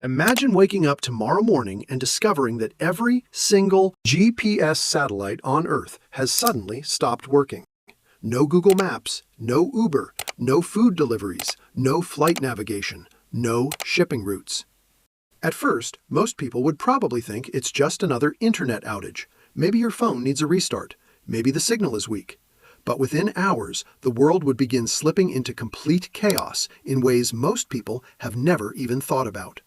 Imagine waking up tomorrow morning and discovering that every single GPS satellite on Earth has suddenly stopped working. No Google Maps, no Uber, no food deliveries, no flight navigation, no shipping routes. At first, most people would probably think it's just another internet outage. Maybe your phone needs a restart. Maybe the signal is weak. But within hours, the world would begin slipping into complete chaos in ways most people have never even thought about.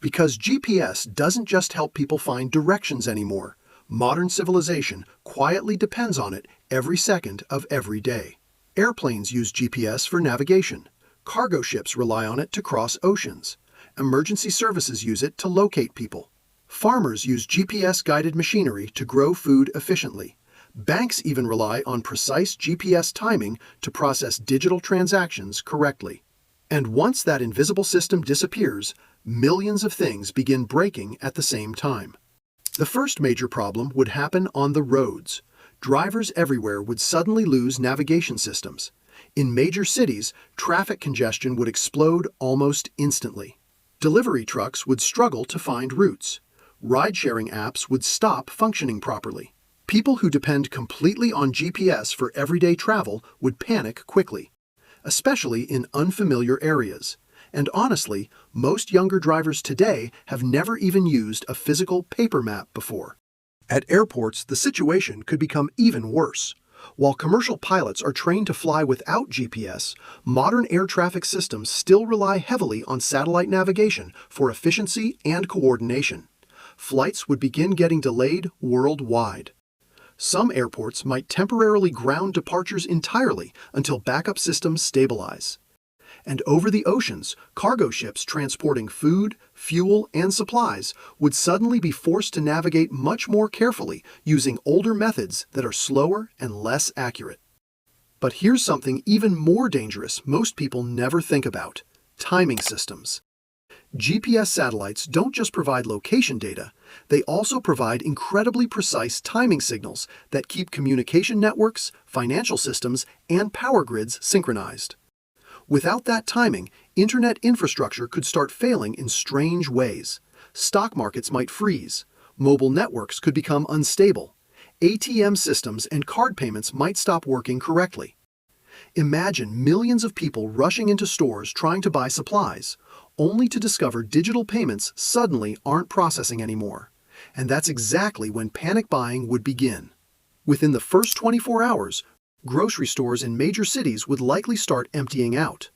Because GPS doesn't just help people find directions anymore. Modern civilization quietly depends on it every second of every day. Airplanes use GPS for navigation. Cargo ships rely on it to cross oceans. Emergency services use it to locate people. Farmers use GPS-guided machinery to grow food efficiently. Banks even rely on precise GPS timing to process digital transactions correctly. And once that invisible system disappears, millions of things begin breaking at the same time. The first major problem would happen on the roads. Drivers everywhere would suddenly lose navigation systems. In major cities, traffic congestion would explode almost instantly. Delivery trucks would struggle to find routes. Ride-sharing apps would stop functioning properly. People who depend completely on GPS for everyday travel would panic quickly, especially in unfamiliar areas. And honestly, most younger drivers today have never even used a physical paper map before. At airports, the situation could become even worse. While commercial pilots are trained to fly without GPS, modern air traffic systems still rely heavily on satellite navigation for efficiency and coordination. Flights would begin getting delayed worldwide. Some airports might temporarily ground departures entirely until backup systems stabilize. And over the oceans, cargo ships transporting food, fuel, and supplies would suddenly be forced to navigate much more carefully using older methods that are slower and less accurate. But here's something even more dangerous most people never think about: timing systems. GPS satellites don't just provide location data, they also provide incredibly precise timing signals that keep communication networks, financial systems, and power grids synchronized. Without that timing, internet infrastructure could start failing in strange ways. Stock markets might freeze. Mobile networks could become unstable. ATM systems and card payments might stop working correctly. Imagine millions of people rushing into stores trying to buy supplies, only to discover digital payments suddenly aren't processing anymore. And that's exactly when panic buying would begin. Within the first 24 hours, grocery stores in major cities would likely start emptying out.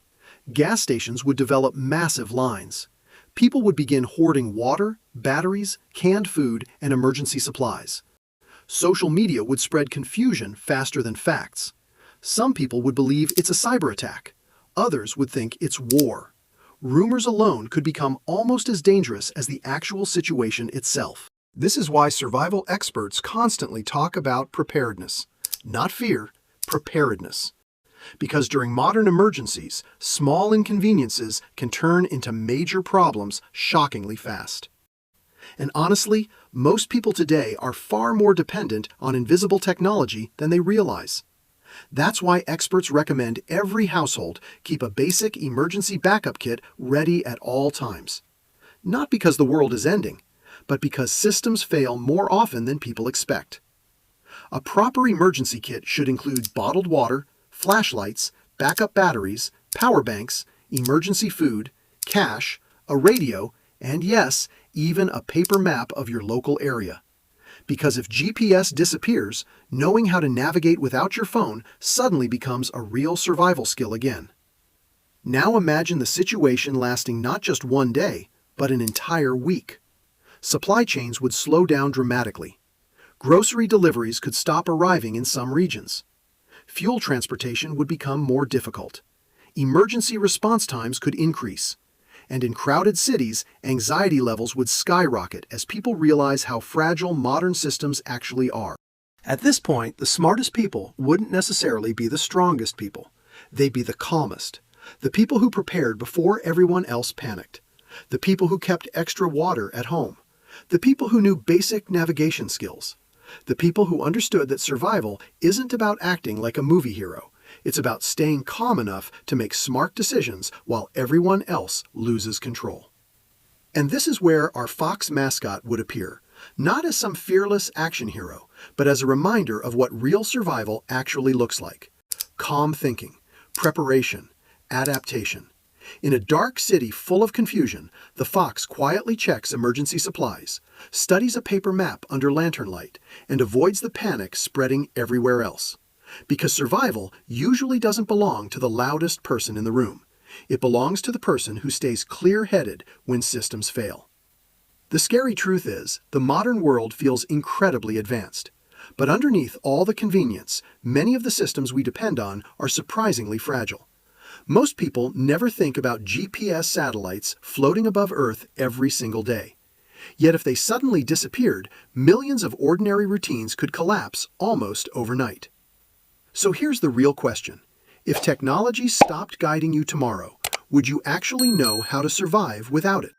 Gas stations would develop massive lines. People would begin hoarding water, batteries, canned food, and emergency supplies. Social media would spread confusion faster than facts. Some people would believe it's a cyber attack. Others would think it's war. Rumors alone could become almost as dangerous as the actual situation itself. This is why survival experts constantly talk about preparedness. Not fear, preparedness. Because during modern emergencies, small inconveniences can turn into major problems shockingly fast. And honestly, most people today are far more dependent on invisible technology than they realize. That's why experts recommend every household keep a basic emergency backup kit ready at all times. Not because the world is ending, but because systems fail more often than people expect. A proper emergency kit should include bottled water, flashlights, backup batteries, power banks, emergency food, cash, a radio, and yes, even a paper map of your local area. Because if GPS disappears, knowing how to navigate without your phone suddenly becomes a real survival skill again. Now imagine the situation lasting not just one day, but an entire week. Supply chains would slow down dramatically. Grocery deliveries could stop arriving in some regions. Fuel transportation would become more difficult. Emergency response times could increase. And in crowded cities, anxiety levels would skyrocket as people realize how fragile modern systems actually are. At this point, the smartest people wouldn't necessarily be the strongest people. They'd be the calmest. The people who prepared before everyone else panicked. The people who kept extra water at home. The people who knew basic navigation skills. The people who understood that survival isn't about acting like a movie hero. It's about staying calm enough to make smart decisions while everyone else loses control. And this is where our fox mascot would appear, not as some fearless action hero, but as a reminder of what real survival actually looks like. Calm thinking, preparation, adaptation. In a dark city full of confusion, the fox quietly checks emergency supplies, studies a paper map under lantern light, and avoids the panic spreading everywhere else. Because survival usually doesn't belong to the loudest person in the room. It belongs to the person who stays clear-headed when systems fail. The scary truth is, the modern world feels incredibly advanced. But underneath all the convenience, many of the systems we depend on are surprisingly fragile. Most people never think about GPS satellites floating above Earth every single day. Yet if they suddenly disappeared, millions of ordinary routines could collapse almost overnight. So here's the real question. If technology stopped guiding you tomorrow, would you actually know how to survive without it?